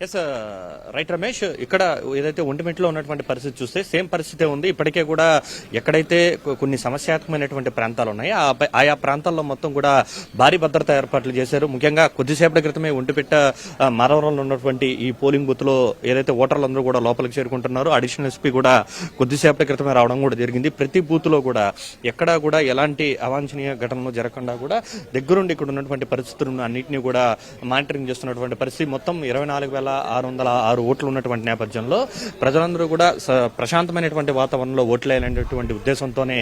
Yes right Ramesh, ఇక్కడ ఏదైతే ఒంటిమిట్లో ఉన్నటువంటి పరిస్థితి చూస్తే సేమ్ పరిస్థితే ఉంది. ఇప్పటికే కూడా ఎక్కడైతే కొన్ని సమస్యాత్మకమైనటువంటి ప్రాంతాలు ఉన్నాయో ఆయా ప్రాంతాల్లో మొత్తం కూడా భారీ భద్రతా ఏర్పాట్లు చేశారు. ముఖ్యంగా కొద్దిసేపటి క్రితమే ఒంటిమిట్ట మాధవరంలో ఉన్నటువంటి ఈ పోలింగ్ బూత్ లో ఏదైతే ఓటర్లందరూ కూడా లోపలికి చేరుకుంటున్నారో అడిషనల్ ఎస్పీ కూడా కొద్దిసేపటి క్రితమే రావడం కూడా జరిగింది. ప్రతి బూత్ లో కూడా ఎక్కడా కూడా ఎలాంటి అవాంఛనీయ ఘటనలు జరగకుండా కూడా దగ్గరుండి ఇక్కడ ఉన్నటువంటి పరిస్థితులను అన్నింటినీ కూడా మానిటరింగ్ చేస్తున్నటువంటి పరిస్థితి. మొత్తం 24,606 ఓట్లు ఉన్నటువంటి నేపథ్యంలో ప్రజలందరూ కూడా ప్రశాంతమైనటువంటి వాతావరణంలో ఓట్లేయాలనేటువంటి ఉద్దేశంతోనే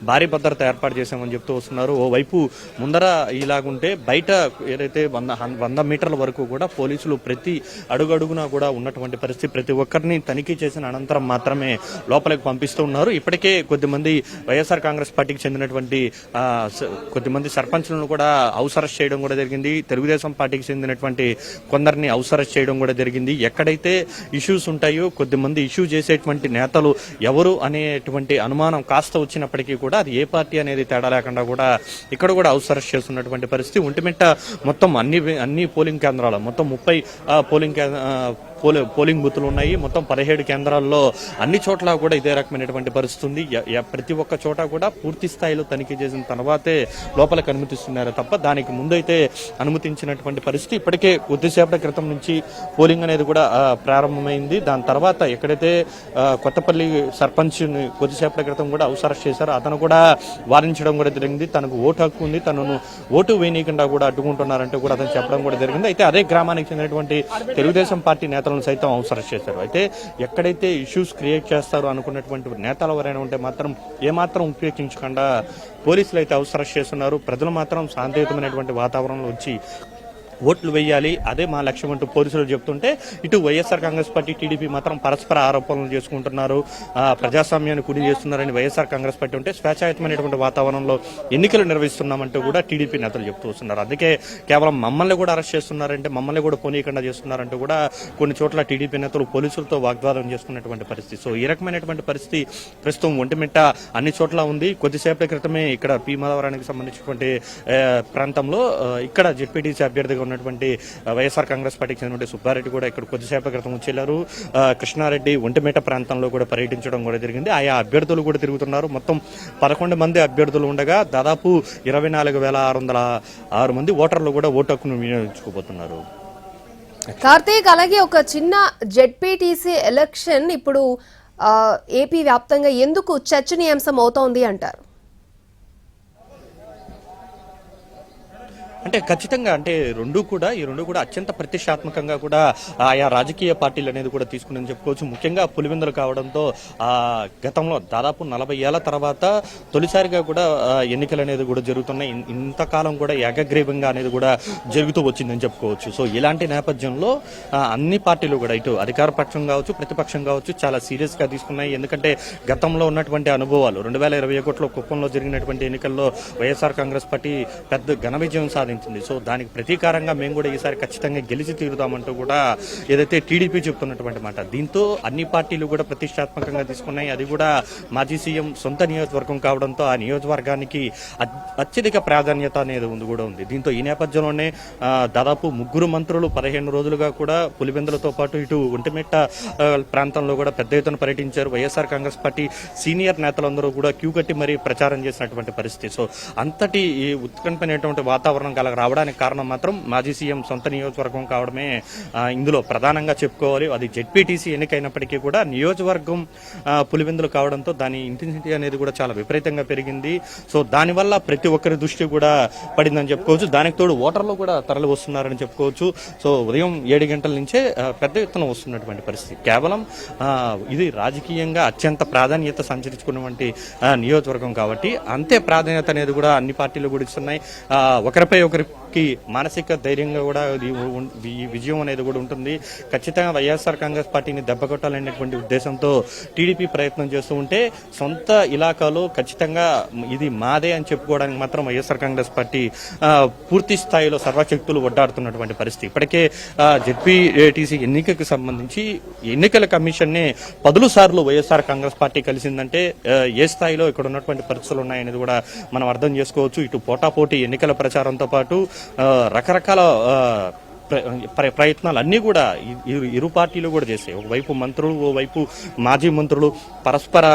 భారీ భద్రత ఏర్పాటు చేశామని చెప్తూ వస్తున్నారు. ఓవైపు ముందర ఇలాగుంటే బయట ఏదైతే 100 మీటర్ల వరకు కూడా పోలీసులు ప్రతి అడుగడుగునా కూడా ఉన్నటువంటి పరిస్థితి. ప్రతి ఒక్కరిని తనిఖీ చేసిన అనంతరం మాత్రమే లోపలికి పంపిస్తూ ఉన్నారు. ఇప్పటికే కొద్దిమంది వైఎస్ఆర్ కాంగ్రెస్ పార్టీకి చెందినటువంటి కొద్దిమంది సర్పంచ్లను కూడా హౌస్ అరెస్ట్ చేయడం కూడా జరిగింది. తెలుగుదేశం పార్టీకి చెందినటువంటి కొందరిని హౌస్ అరెస్ట్ చేయడం కూడా జరిగింది. ఎక్కడైతే ఇష్యూస్ ఉంటాయో కొద్దిమంది ఇష్యూ చేసేటువంటి నేతలు ఎవరు అనేటువంటి అనుమానం కాస్త వచ్చినప్పటికీ కూడా అది ఏ పార్టీ అనేది తేడా లేకుండా కూడా ఇక్కడ కూడా హౌస్ అరెస్ట్ చేస్తున్నటువంటి పరిస్థితి. ఒంటిమిట్ట మొత్తం అన్ని పోలింగ్ కేంద్రాలు మొత్తం 30 పోలింగ్ బూతులు ఉన్నాయి. మొత్తం 17 కేంద్రాల్లో అన్ని చోట్ల కూడా ఇదే రకమైనటువంటి పరిస్థితి ఉంది. ప్రతి ఒక్క చోట కూడా పూర్తి స్థాయిలో తనిఖీ చేసిన తర్వాతే లోపలికి అనుమతిస్తున్నారు తప్ప దానికి ముందైతే అనుమతించినటువంటి పరిస్థితి. ఇప్పటికే కొద్దిసేపటి క్రితం నుంచి పోలింగ్ అనేది కూడా ప్రారంభమైంది. దాని తర్వాత ఎక్కడైతే కొత్తపల్లి సర్పంచ్ కొద్దిసేపటి క్రితం కూడా హౌస్ అరెస్ట్ చేశారో అతను కూడా వారించడం కూడా జరిగింది. తనకు ఓటు హక్కు ఉంది, తనను ఓటు వేయనీయకుండా కూడా అడ్డుకుంటున్నారంటూ కూడా అతను చెప్పడం కూడా జరిగింది. అయితే అదే గ్రామానికి చెందినటువంటి తెలుగుదేశం పార్టీ నేతలను సైతం హౌస్ అరెస్ట్ చేశారు. అయితే ఎక్కడైతే ఇష్యూస్ క్రియేట్ చేస్తారో అనుకున్నటువంటి నేతలు ఎవరైనా ఉంటే మాత్రం ఏమాత్రం ఉపయోగించకుండా పోలీసులు అయితే హౌస్ అరెస్ట్ చేస్తున్నారు. ప్రజలు మాత్రం శాంతియుతమైనటువంటి వాతావరణంలో వచ్చి ఓట్లు వేయాలి, అదే మా లక్ష్యం అంటూ పోలీసులు చెప్తుంటే ఇటు వైఎస్ఆర్ కాంగ్రెస్ పార్టీ టీడీపీ మాత్రం పరస్పర ఆరోపణలు చేసుకుంటున్నారు. ప్రజాస్వామ్యాన్ని కుడి చేస్తున్నారని వైఎస్ఆర్ కాంగ్రెస్ పార్టీ ఉంటే స్వేచ్ఛాయుతమైనటువంటి వాతావరణంలో ఎన్నికలు నిర్వహిస్తున్నామంటూ కూడా టీడీపీ నేతలు చెప్తూ వస్తున్నారు. అందుకే కేవలం మమ్మల్ని కూడా అరెస్ట్ చేస్తున్నారంటే మమ్మల్ని కూడా పోనీయకుండా చేస్తున్నారంటూ కూడా కొన్ని చోట్ల టీడీపీ నేతలు పోలీసులతో వాగ్వాదం చేసుకున్నటువంటి పరిస్థితి. సో ఈ రకమైనటువంటి పరిస్థితి ప్రస్తుతం ఒంటిమిట్ట అన్ని చోట్ల ఉంది. కొద్దిసేపటి క్రితమే ఇక్కడ పి మాధవరానికి సంబంధించినటువంటి ప్రాంతంలో ఇక్కడ జెడ్పీటీసీ అభ్యర్థిగా ఉన్నటువంటి వైఎస్ఆర్ కాంగ్రెస్ పార్టీకి చెందినటువంటి సుబ్బారెడ్డి కూడా ఇక్కడ కొద్దిసేపటి క్రితం వచ్చేళ్లారు. కృష్ణారెడ్డి ఒంటిమిట్ట ప్రాంతంలో కూడా పర్యటించడం కూడా జరిగింది. ఆయా అభ్యర్థులు కూడా తిరుగుతున్నారు. మొత్తం 11 మంది అభ్యర్థులు ఉండగా దాదాపు 24,606 మంది ఓటర్లు కూడా ఓటు హక్కును వినియోగించుకోబోతున్నారు. కార్తీక్, అలాగే ఒక చిన్న జెడ్పీటీసీ ఎలక్షన్ ఇప్పుడు ఏపీ వ్యాప్తంగా ఎందుకు చర్చనీయాంశం అవుతోంది అంటారు? అంటే ఖచ్చితంగా అంటే ఈ రెండు కూడా అత్యంత ప్రతిష్టాత్మకంగా కూడా ఆయా రాజకీయ పార్టీలు అనేది కూడా తీసుకుని చెప్పుకోవచ్చు. ముఖ్యంగా పులివెందులు కావడంతో గతంలో దాదాపు 40 ఏళ్ల తర్వాత తొలిసారిగా కూడా ఎన్నికలు అనేది కూడా జరుగుతున్నాయి. ఇంతకాలం కూడా ఏకగ్రీవంగా అనేది కూడా జరుగుతూ వచ్చిందని చెప్పుకోవచ్చు. సో ఇలాంటి నేపథ్యంలో అన్ని పార్టీలు కూడా ఇటు అధికార పక్షం కావచ్చు ప్రతిపక్షం కావచ్చు చాలా సీరియస్ గా తీసుకున్నాయి. ఎందుకంటే గతంలో ఉన్నటువంటి అనుభవాలు 2021లో కుప్పంలో జరిగినటువంటి ఎన్నికల్లో వైఎస్ఆర్ కాంగ్రెస్ పార్టీ పెద్ద ఘన విజయం సాధించింది. సో దానికి ప్రతీకారంగా మేము కూడా ఈసారి ఖచ్చితంగా గెలిచి తీరుదామంటూ కూడా ఏదైతే టీడీపీ చెప్తున్నటువంటి మాట. దీంతో అన్ని పార్టీలు కూడా ప్రతిష్టాత్మకంగా తీసుకున్నాయి. అది కూడా మాజీ సీఎం సొంత నియోజకవర్గం కావడంతో ఆ నియోజకవర్గానికి అత్యధిక ప్రాధాన్యత అనేది కూడా ఉంది. దీంతో ఈ నేపథ్యంలోనే దాదాపు 3 మంత్రులు 15 రోజులుగా కూడా పులివెందులతో పాటు ఇటు ఒంటిమిట్ట ప్రాంతంలో కూడా పెద్ద ఎత్తున పర్యటించారు. వైఎస్ఆర్ కాంగ్రెస్ పార్టీ సీనియర్ నేతలందరూ కూడా క్యూ కట్టి మరీ ప్రచారం చేసినటువంటి పరిస్థితి. సో అంతటి ఉత్కంఠమైనటువంటి వాతావరణం రావడానికి కారణం మాత్రం మాజీ సీఎం సొంత నియోజకవర్గం కావడమే ఇందులో ప్రధానంగా చెప్పుకోవాలి. అది జెడ్పీటీసీ ఎన్నికైనప్పటికీ కూడా నియోజకవర్గం పులివెందులు కావడంతో దాని ఇంటెన్సిటీ అనేది కూడా చాలా విపరీతంగా పెరిగింది. సో దానివల్ల ప్రతి ఒక్కరి దృష్టి కూడా పడిందని చెప్పుకోవచ్చు. దానికి తోడు ఓటర్లు కూడా తరలి వస్తున్నారని చెప్పుకోవచ్చు. సో ఉదయం 7 గంటల నుంచే పెద్ద ఎత్తున వస్తున్నటువంటి పరిస్థితి. కేవలం ఇది రాజకీయంగా అత్యంత ప్రాధాన్యత సంచరించుకున్నటువంటి నియోజకవర్గం కాబట్టి అంతే ప్రాధాన్యత అనేది కూడా అన్ని పార్టీలు కూడా ఇస్తున్నాయి. ఒకరిపై ఒకరికి మానసిక ధైర్యంగా కూడా ఈ విజయం అనేది కూడా ఉంటుంది. ఖచ్చితంగా వైఎస్ఆర్ కాంగ్రెస్ పార్టీని దెబ్బకొట్టాలనేటువంటి ఉద్దేశంతో టీడీపీ ప్రయత్నం చేస్తూ ఉంటే సొంత ఇలాకాలో ఖచ్చితంగా ఇది మాదే అని చెప్పుకోవడానికి మాత్రం వైఎస్ఆర్ కాంగ్రెస్ పార్టీ పూర్తి స్థాయిలో సర్వశక్తులు ఒడ్డాడుతున్నటువంటి పరిస్థితి. ఇప్పటికే జెడ్పీటీసీ ఎన్నికకు సంబంధించి ఎన్నికల కమిషన్ ని 10 సార్లు వైఎస్ఆర్ కాంగ్రెస్ పార్టీ కలిసిందంటే ఏ స్థాయిలో ఇక్కడ ఉన్నటువంటి పరిస్థితులు ఉన్నాయనేది కూడా మనం అర్థం చేసుకోవచ్చు. ఇటు పోటాపోటీ ఎన్నికల ప్రచారంతో పాటు రకరకాల ప్రయత్నాలు అన్నీ కూడా ఇరు పార్టీలు కూడా చేశాయి. ఒకవైపు మంత్రులు, ఓవైపు మాజీ మంత్రులు పరస్పర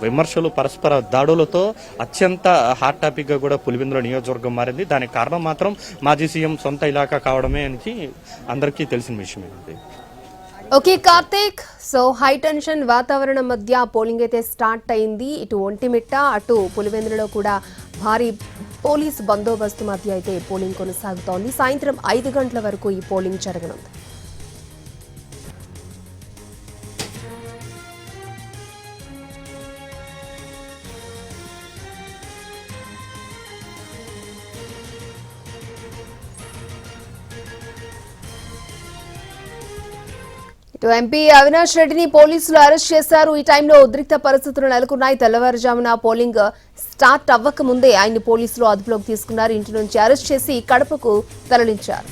విమర్శలు, పరస్పర దాడులతో అత్యంత హాట్ టాపిక్ గా కూడా పులివెందుల నియోజకవర్గం మారింది. దానికి కారణం మాత్రం మాజీ సీఎం సొంత ఇలాకా కావడమే అని అందరికీ తెలిసిన విషయమే. Okay Karthik, so high tension వాతావరణం మధ్య పోలింగ్ అయితే స్టార్ట్ అయింది. ఇటు ఒంటిమిట్ట, అటు పులివెందులలో కూడా భారీ పోలీస్ బందోబస్తు మధ్య అయితే పోలింగ్ కొనసాగుతోంది. సాయంత్రం 5 గంటల వరకు ఈ పోలింగ్ జరగనుంది. ఇటు ఎంపీ అవినాష్ రెడ్డిని పోలీసులు అరెస్ట్ చేశారు. ఈ టైంలో ఉద్రిక్త పరిస్థితులు నెలకొన్నాయి. తెల్లవారుజామున పోలింగ్ స్టార్ట్ అవ్వక ముందే ఆయన్ని పోలీసులు అదుపులోకి తీసుకున్నారు. ఇంటి నుంచి అరెస్ట్ చేసి కడపకు తరలించారు.